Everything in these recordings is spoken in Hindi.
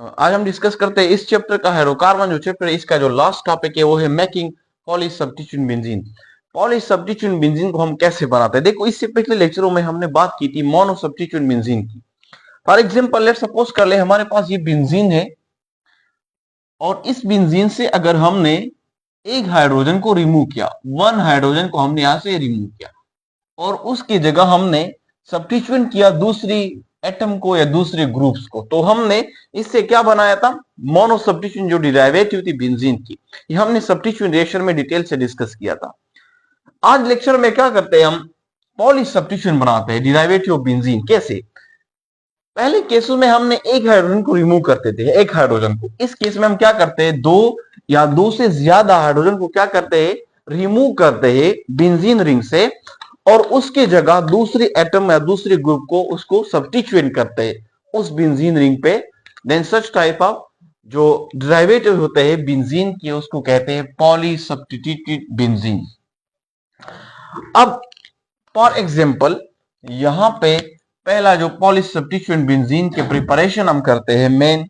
आज हम डिस्कस करते हैं इस चैप्टर का हाइड्रोकार्बन जो चैप्टर है इसका जो लास्ट टॉपिक है वो है making poly substituent benzene. Poly substituent benzene को हम कैसे बनाते हैं, देखो इससे पिछले लेक्चरों में हमने बात की थी मोनो सब्स्टिट्यूएंट बेंजीन की। फॉर एग्जांपल लेट सपोज कर ले हमारे पास ये बेंजीन है और इस बेंजीन से अगर हमने एक हाइड्रोजन को रिमूव किया, वन हाइड्रोजन को हमने यहां से रिमूव किया और उसकी जगह हमने सब्स्टिट्यूएंट किया दूसरी एटम को या दूसरे ग्रुप्स को, तो हमने इससे क्या बनाया था, मोनो सब्स्टिट्यूएंट जो डिराइवेटिव थी बेंजीन की, ये हमने सब्स्टिट्यूएंट रिएक्शन में डिटेल से डिस्कस किया था। आज लेक्चर में क्या करते हैं, हम पॉली सब्स्टिट्यूएंट बनाते हैं डिराइवेटिव ऑफ बेंजीन। कैसे? पहले केसों में हमने एक हाइड्रोजन को रिमूव करते थे, एक हाइड्रोजन को। इस केस में हम क्या करते हैं, दो या दो से ज्यादा हाइड्रोजन को क्या करते हैं, रिमूव करते हैं बेंजीन रिंग से और उसके जगह दूसरी एटम या दूसरे ग्रुप को उसको सब्स्टिट्यूएंट करते हैं उस बेंजीन रिंग पे। देन सच टाइप ऑफ जो डेरिवेटिव होते हैं बेंजीन के उसको कहते हैं पॉली सब्स्टिट्यूटेड बेंजीन। अब फॉर एग्जांपल यहां पे पहला जो पॉली सब्स्टिट्यूएंट बेंजीन के प्रिपरेशन हम करते हैं मेन,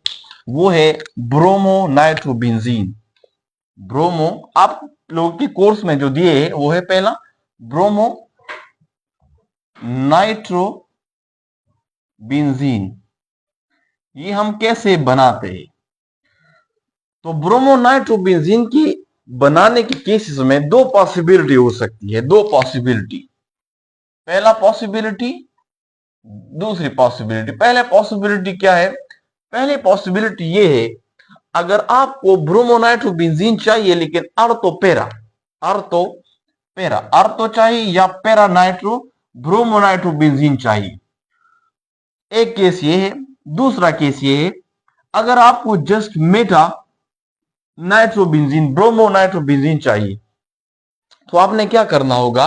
वो है ब्रोमो नाइट्रोबेंजीन। ब्रोमो आप लोगों के कोर्स में जो दिए है वो है पहला ब्रोमो नाइट्रोबेंजीन। ये हम कैसे बनाते हैं, तो ब्रोमो नाइट्रोबेंजीन की बनाने के केसेस में दो पॉसिबिलिटी हो सकती है, दो पॉसिबिलिटी। पहला पॉसिबिलिटी, दूसरी पॉसिबिलिटी। पहले पॉसिबिलिटी क्या है, पहले पॉसिबिलिटी ये है अगर आपको ब्रोमो नाइट्रोबेंजीन चाहिए लेकिन अर्तो चाहिए या पैरा नाइट्रो ब्रोमो नाइट्रोबेंजीन चाहिए, एक केस ये है। दूसरा केस ये है अगर आपको just Meta nitrobenzene bromo nitrobenzene चाहिए, तो आपने क्या करना होगा,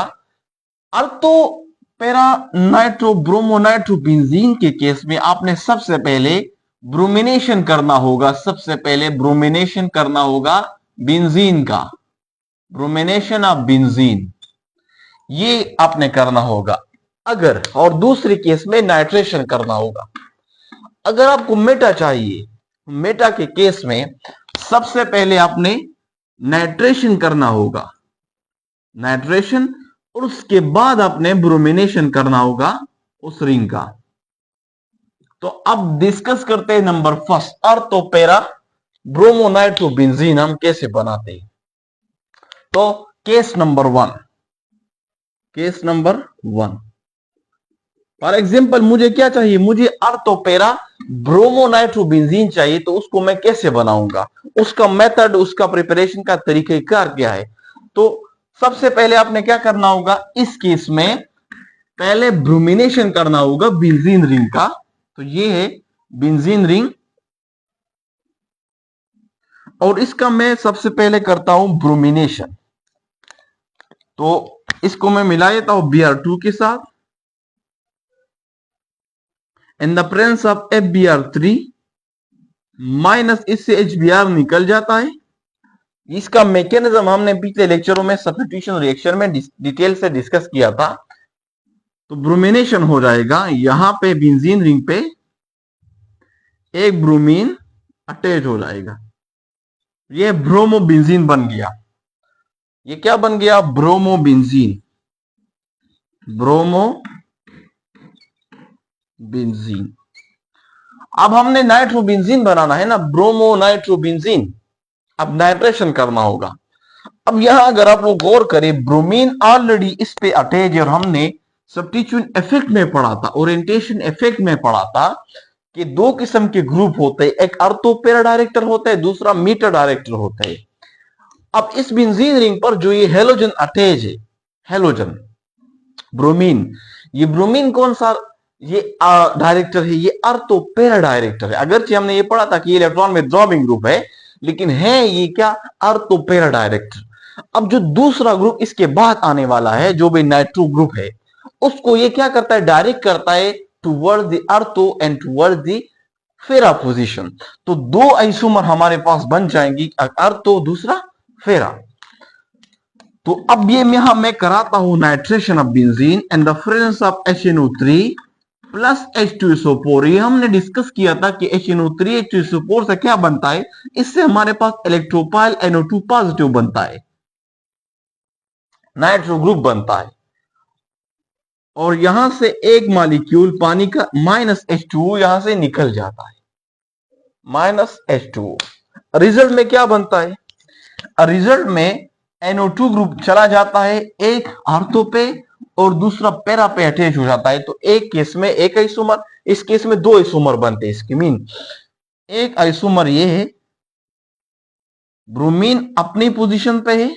अर्तो पैरा नाइट्रो ब्रोमो नाइट्रोबेंजीन के केस में आपने सबसे पहले ब्रोमिनेशन करना होगा, सबसे पहले ब्रोमिनेशन करना होगा बेंजीन का, ब्रोमिनेशन ऑफ बेंजीन, ये आपने करना होगा अगर। और दूसरे केस में नाइट्रेशन करना होगा। अगर आपको मेटा चाहिए, मेटा के केस में सबसे पहले आपने नाइट्रेशन करना होगा, नाइट्रेशन, और उसके बाद आपने ब्रोमिनेशन करना होगा उस रिंग का। तो अब डिस्कस करते हैं number first, ortho para bromo nitrobenzene हम कैसे बनाते हैं। तो case number one for example मुझे क्या चाहिए, मुझे अर्तो पैरा ब्रोमो नाइट्रोबेंजीन चाहिए, तो उसको मैं कैसे बनाऊंगा, उसका मेथड, उसका प्रिपरेशन का तरीकेकार क्या है। तो सबसे पहले आपने क्या करना होगा, इस केस में पहले ब्रोमिनेशन करना होगा बेंजीन रिंग का। तो ये है बेंजीन रिंग और इसका मैं सबसे पहले करता हूं ब्रोमिनेशन। तो इसको मैं मिला देता हूं Br2 के साथ in the presence of FbR3 minus, इससे HBr निकल जाता है। इसका मैकेनिज्म हमने पिछले लेक्चरों में सब्स्टिट्यूशन रिएक्शन में डिटेल से डिस्कस किया था। तो ब्रोमिनेशन हो जाएगा, यहां पे बेंजीन रिंग पे एक ब्रोमीन अटैच हो जाएगा, ये ब्रोमो बेंजीन बन गया। ये क्या बन गया, ब्रोमो बेंजीन, ब्रोमो बेंजीन। अब हमने नाइट्रोबेंजीन बनाना है ना, ब्रोमो नाइट्रोबेंजीन, अब नाइट्रेशन करना होगा। अब यहां अगर आप लोग गौर करें, ब्रोमीन ऑलरेडी इस पे अटैच है और हमने सब्स्टिट्यूएंट इफेक्ट में पढ़ा था, ओरिएंटेशन इफेक्ट में पढ़ा था कि दो किस्म के ग्रुप होते हैं, एक अर्तो पैरा डायरेक्टर होता है, दूसरा मीटर डायरेक्टर होता है। अब इस बेंजीन रिंग पर जो ये हेलोजन अटैच है, हेलोजन ब्रोमीन, ये ब्रोमीन कौन सा ये डायरेक्टर है, ये अर्तो पैरा डायरेक्टर है। अगरचे हमने ये पढ़ा था कि ये इलेक्ट्रॉन विथड्रॉइंग ग्रुप है, लेकिन है ये क्या, अर्तो पैरा डायरेक्टर। अब जो दूसरा ग्रुप इसके बाद आने वाला है, जो भी नाइट्रो ग्रुप है, उसको ये क्या करता है, डायरेक्ट करता है toward the ortho and toward the para position. तो दो आइसोमर हमारे पास बन जाएंगी, अर्तो दूसरा फेरा। तो अब ये यहां मैं कराता हूं nitration of benzene and the presence of HNO3 plus H2SO4। ये हमने डिस्कस किया था कि HNO3 H2SO4 से क्या बनता है, इससे हमारे पास इलेक्ट्रोपाइल NO2 पॉजिटिव बनता है, नाइट्रो ग्रुप बनता है। और यहां से एक मॉलिक्यूल पानी का -H2O यहां से निकल जाता है, -H2O। रिजल्ट में क्या बनता है, रिजल्ट में NO2 ग्रुप चला जाता है, एक ऑर्थो पे और दूसरा पैरा पे अटैच हो जाता है। तो एक केस में एक आइसोमर, इस केस में दो आइसोमर बनते हैं। इसकी मीन एक आइसोमर ये है, ब्रोमीन अपनी पोजीशन पे है,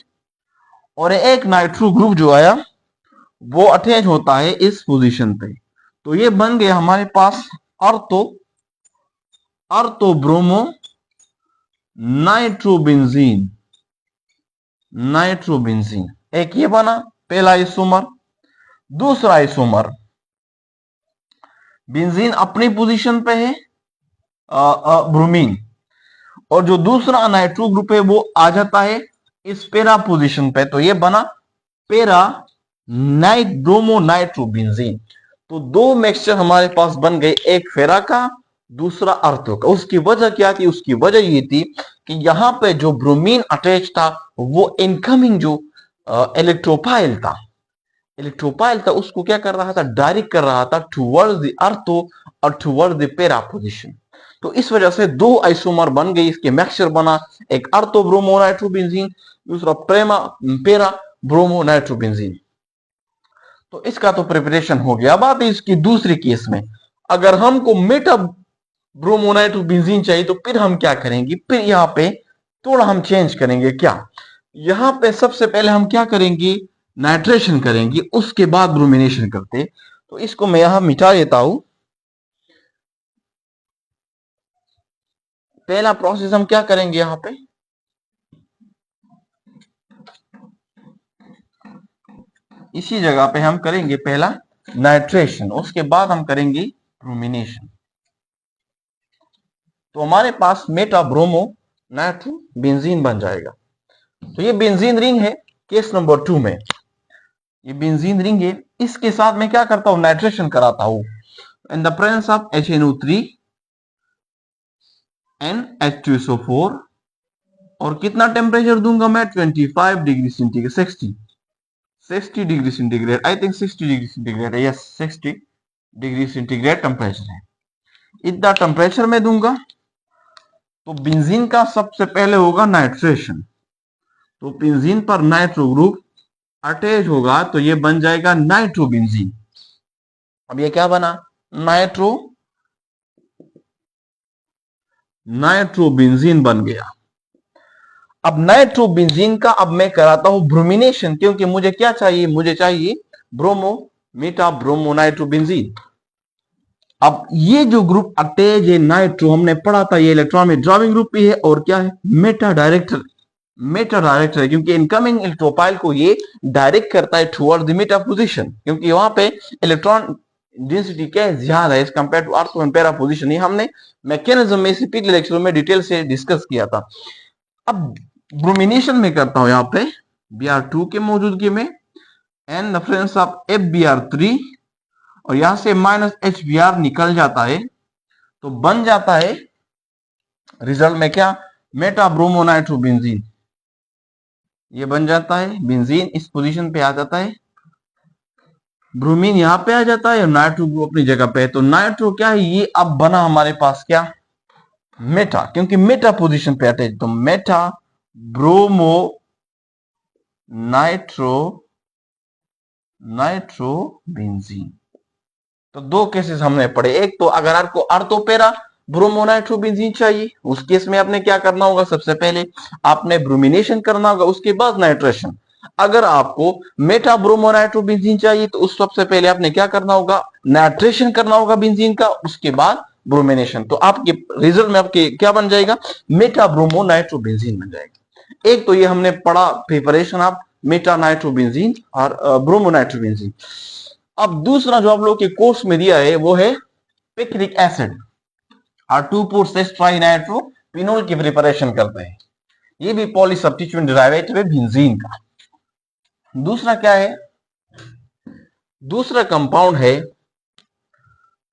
और एक नाइट्रो ग्रुप जो आया वो अटैच होता है इस पोजीशन पे। तो ये बन गया हमारे पास ऑर्थो ब्रोमो नाइट्रोबेंजीन। एक ये बना पहला आइसोमर। दूसरा आइसोमर, बेंजीन अपनी पोजीशन पे है, ब्रोमीन, और जो दूसरा नाइट्रो ग्रुप है वो आ जाता है इस पेरा पोजीशन पे। तो ये बना पेरा ब्रोमो नाइट्रोबेंजीन। तो दो मिक्सचर हमारे पास बन गए, एक फेरा का, दूसरा अर्थो का। उसकी वजह क्या थी, उसकी वजह ये थी कि यहां पे जो ब्रोमीन अटैच था वो इनकमिंग जो इलेक्ट्रोपाइल था उसको क्या कर रहा था, डायरेक्ट कर रहा था टुवर्ड्स द अर्थो और टुवर्ड्स द पेरा पोजीशन। तो इस वजह से दो आइसोमर बन गई, इसके मिक्सचर बना, एक अर्थो ब्रोमो नाइट्रोबेंजीन, दूसरा पेरा ब्रोमो नाइट्रोबेंजीन। तो इसका तो प्रिपरेशन हो गया। बात है इसकी दूसरी केस में, अगर हमको मेटा ब्रोमो नाइट्रोबेंजीन चाहिए तो फिर हम क्या करेंगे, फिर यहाँ पे थोड़ा हम चेंज करेंगे। क्या, यहाँ पे सबसे पहले हम क्या करेंगे, नाइट्रेशन करेंगे, उसके बाद ब्रोमिनेशन करते। तो इसको मैं यहां मिटा देता हूं। पहला प्रोसेस हम क्या करेंगे, यहां पे इसी जगह पे हम करेंगे पहला नाइट्रेशन, उसके बाद हम करेंगे ब्रोमिनेशन। तो हमारे पास मेटा ब्रोमो नाइट्रो बेंजीन बन जाएगा। तो ये बेंजीन रिंग है केस नंबर 2 में, ये बेंजीन रिंग है। इसके साथ मैं क्या करता हूं, नाइट्रेशन कराता हूं in the presence of HNO3 and H2SO4। और कितना टेम्परेचर दूंगा मैं, 25 degree centigrade, 60 degree centigrade, I think 60 degree centigrade है, यस 60 डिग्री सेंटीग्रेड टेम्परेचर है। इतना टेम्परेचर में दूंगा। तो बेंजीन का सबसे पहले होगा नाइट्रेशन। तो बेंजीन पर नाइट्रो ग्रुप अटैच होगा तो ये बन जाएगा नाइट्रोबेंजीन। अब ये क्या बना, नाइट्रोबेंजीन बन गया। अब नाइट्रोबेंजीन का अब मैं कराता हूं ब्रोमिनेशन, क्योंकि मुझे क्या चाहिए, मुझे चाहिए ब्रोमो मेटा ब्रोमो नाइट्रोबेंजीन। अब ये जो ग्रुप अटैच है नाइट्रो, हमने पढ़ा था ये इलेक्ट्रॉन में ड्रॉपिंग ग्रुप भी है और क्या है, मेटा डायरेक्टर है, क्योंकि इनकमिंग इलेक्ट्रोपाइल को ये डायरेक्ट करता है टुवर्ड द मेटा पोजीशन, क्योंकि वहां पे इलेक्ट्रॉन डेंसिटी क्या है, ज्यादा है एज कंपेयर टू अर्थो एंड पेरा पोजीशन। ये हमने मैकेनिज्म में पिछले लेक्चर में डिटेल से डिस्कस किया था। अब ब्रोमिनेशन में करता हूं यहां पे Br2 के मौजूदगी में and the presence of FbR3, और यहां से -HBr निकल जाता है। तो बन जाता है रिजल्ट में क्या, मेटा ब्रोमो नाइट्रोबेंजीन। ये बन जाता है बेंजीन, इस पोजीशन पे आ जाता है, ब्रोमीन यहां पे आ जाता है और नाइट्रो ग्रुप अपनी जगह पे है। तो नाइट्रो क्या है, ये अब बना हमारे पास क्या, मेटा, क्योंकि मेटा पोजीशन पे अटैच। तो मेटा ब्रोमो नाइट्रोबेंजीन। तो दो केसेस हमने पढ़े, एक तो अगर आपको अर्थोपेरा ब्रोमो नाइट्रोबेंजीन चाहिए, उस केस में आपने क्या करना होगा, सबसे पहले आपने ब्रोमिनेशन करना होगा, उसके बाद नाइट्रेशन। अगर आपको मेटा ब्रोमो नाइट्रोबेंजीन चाहिए तो उस सबसे पहले आपने क्या करना होगा, नाइट्रेशन करना होगा बेंजीन का, उसके बाद ब्रोमिनेशन। तो आपके रिजल्ट में आपके क्या बन जाएगा, मेटा ब्रोमो नाइट्रोबेंजीन बन जाएगा। एक तो ये हमने पढ़ा प्रिपरेशन ऑफ मेटा नाइट्रोबेंजीन और ब्रोमो नाइट्रोबेंजीन। अब दूसरा जो आप लोग के कोर्स में दिया है वो है पिक्रिक एसिड और 2,4,6 ट्राइनाइट्रोपिनोल की प्रिपरेशन करते हैं। ये भी पॉलीसब्स्टिट्यूएंट डेरिवेटिव है बेंजीन का। दूसरा क्या है, दूसरा कंपाउंड है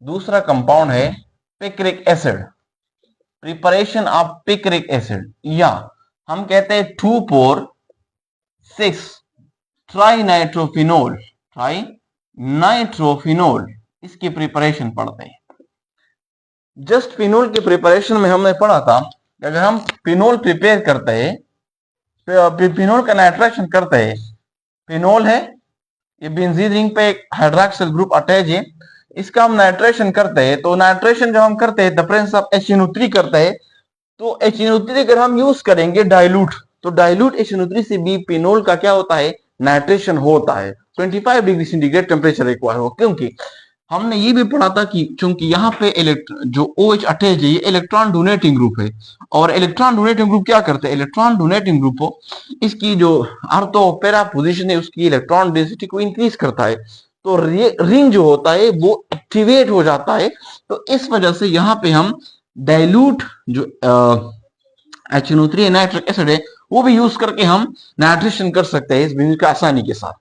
दूसरा कंपाउंड है picric acid, preparation of picric acid, या हम कहते हैं 2,4,6 ट्राइनाइट्रोफिनोल, ट्राइनाइट्रोफिनोल, इसकी प्रिपरेशन पढ़ते हैं। जस्ट फिनोल के प्रिपरेशन में हमने पढ़ा था कि अगर हम फिनोल प्रिपेयर करते हैं, फिनोल का नाइट्रेशन करते हैं, फिनोल है ये बेंजीन रिंग पे एक हाइड्रॉक्सिल ग्रुप अटैच है, इसका हम नाइट्रेशन करते हैं, तो नाइट्रेशन जब हम करते हैं द प्रेजेंस ऑफ HNO3 करते हैं, तो HNO3 अगर हम यूज करेंगे डाइल्यूट, तो डाइल्यूट HNO3 से भी फिनोल का क्या होता है, नाइट्रेशन होता है। 25 डिग्री सेंटीग्रेड टेम्परेचर रिक्वायर हो, क्योंकि हमने ये भी पढ़ा था कि चूंकि यहाँ पे जो OH अटैच है ये इलेक्ट्रॉन डोनेटिंग ग्रुप है, और इलेक्ट्रॉन डोनेटिंग ग्रुप क्या करते हैं, इलेक्ट्रॉन डोनेटिंग ग्रुप हो इसकी जो अर्थ और पैरा पोजीशन है उसकी इलेक्ट्रॉन डेंसिटी को इंक्रीज करता है, तो रिंग जो होता है वो एक्टिवेट हो जाता है। तो इस वजह से यहाँ पे हम डाइल्यूट जो HNO3 नाइट्रिक एसिड है वो भी यूज करके हम नाइट्रेशन कर सकते हैं इस बेंजीन का आसानी के साथ।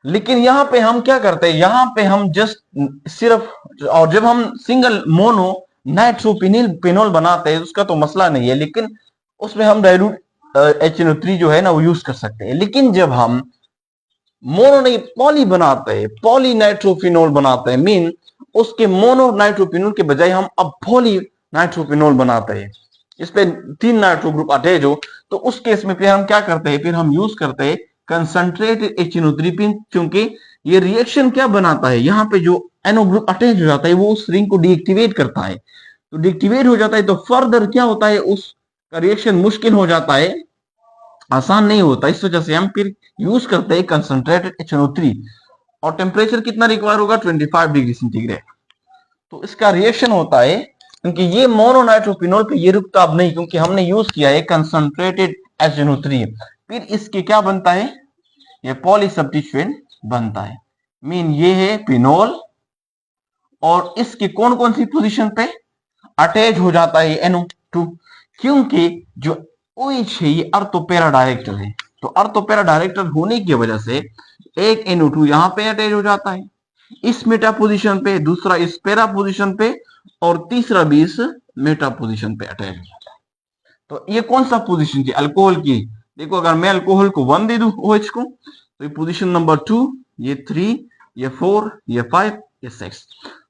लेकिन यहां पे हम क्या करते हैं, यहां पे हम जस्ट सिर्फ, और जब हम सिंगल मोनो नाइट्रोपिनिल पिनोल बनाते हैं उसका तो मसला नहीं है, लेकिन उसमें हम डाइल्यूट HNO3 जो है ना वो यूज कर सकते हैं। लेकिन जब हम मोनो नहीं पॉली बनाते हैं, पॉली नाइट्रोफिनोल बनाते हैं, मीन उसके मोनो नाइट्रोपिनोल के बजाय हम अब पॉली नाइट्रोपिनोल बनाते हैं, इस पे 3 नाइट्रो ग्रुप अटैच हो, तो उस केस में फिर हम क्या करते हैं, फिर हम यूज करते हैं कंसंट्रेटेड HNO3 क्योंकि ये रिएक्शन क्या बनाता है, यहाँ पे जो NO ग्रुप अटैच हो जाता है वो उस रिंग को डीएक्टिवेट करता है, तो डीएक्टिवेट हो जाता है तो फर्दर क्या होता है, उसका रिएक्शन मुश्किल हो जाता है, आसान नहीं होता। इस वजह से हम फिर यूज करते हैं कंसंट्रेटेड HNO3, और टेम्परेचर कितना रिक्वायर होगा, 25 डिग्री सेंटीग्रेड। तो इसका रिएक्शन होता है, क्योंकि ये मोनोनाइट्रोपिनोल पे ये रुकता अब नहीं, क्योंकि हमने यूज किया है कंसंट्रेटेड HNO3, फिर इसके क्या बनता है, ये पॉली सब्स्टिट्यूएंट बनता है, मीन ये है फिनोल, और इसकी कौन कौन सी पोजीशन पे अटैच हो जाता है NO2, क्योंकि जो OH है ये अर्थोपैरा डायरेक्टर है, तो अर्थोपैरा डायरेक्टर होने की वजह से एक NO2 यहां पे अटैच हो जाता है इस मेटा पोजीशन पे, दूसरा इस पैरा पोजीशन पे, और तीसरा भी इस मेटा पोजीशन पे अटैच हो जाता है। तो ये कौन सा पोजीशन थी अल्कोहल की, देखो अगर मैं अल्कोहल को 1 दे दूं OH को, तो ये पोजीशन नंबर 2, ये 3, ये 4, ये 5, ये 6,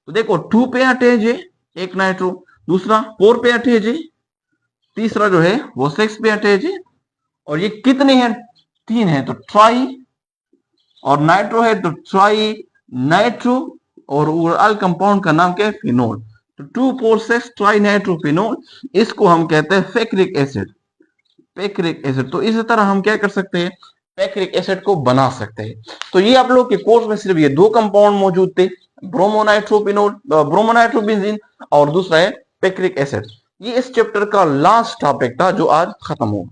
तो देखो 2 पे अटैच है एक नाइट्रो, दूसरा 4 पे अटैच है, तीसरा जो है वो 6 पे अटैच है, और ये कितने हैं, 3 है, तो ट्राई, और नाइट्रो है तो ट्राई नाइट्रो, और ओवरऑल कंपाउंड का नाम क्या है, फिनोल, तो 2,4,6 ट्राई नाइट्रोफिनोल, इसको हम कहते हैं फेक्रिक एसिड, पेक्रिक एसिड। तो इसी तरह हम क्या कर सकते हैं, पेक्रिक एसिड को बना सकते हैं। तो ये आप लोग के कोर्स में सिर्फ ये 2 कंपाउंड मौजूद थे, ब्रोमोनाइट्रोपिनोल ब्रोमोनाइट्रोबेंजीन, और दूसरा है पेक्रिक एसिड। ये इस चैप्टर का लास्ट टॉपिक था जो आज खत्म हुआ।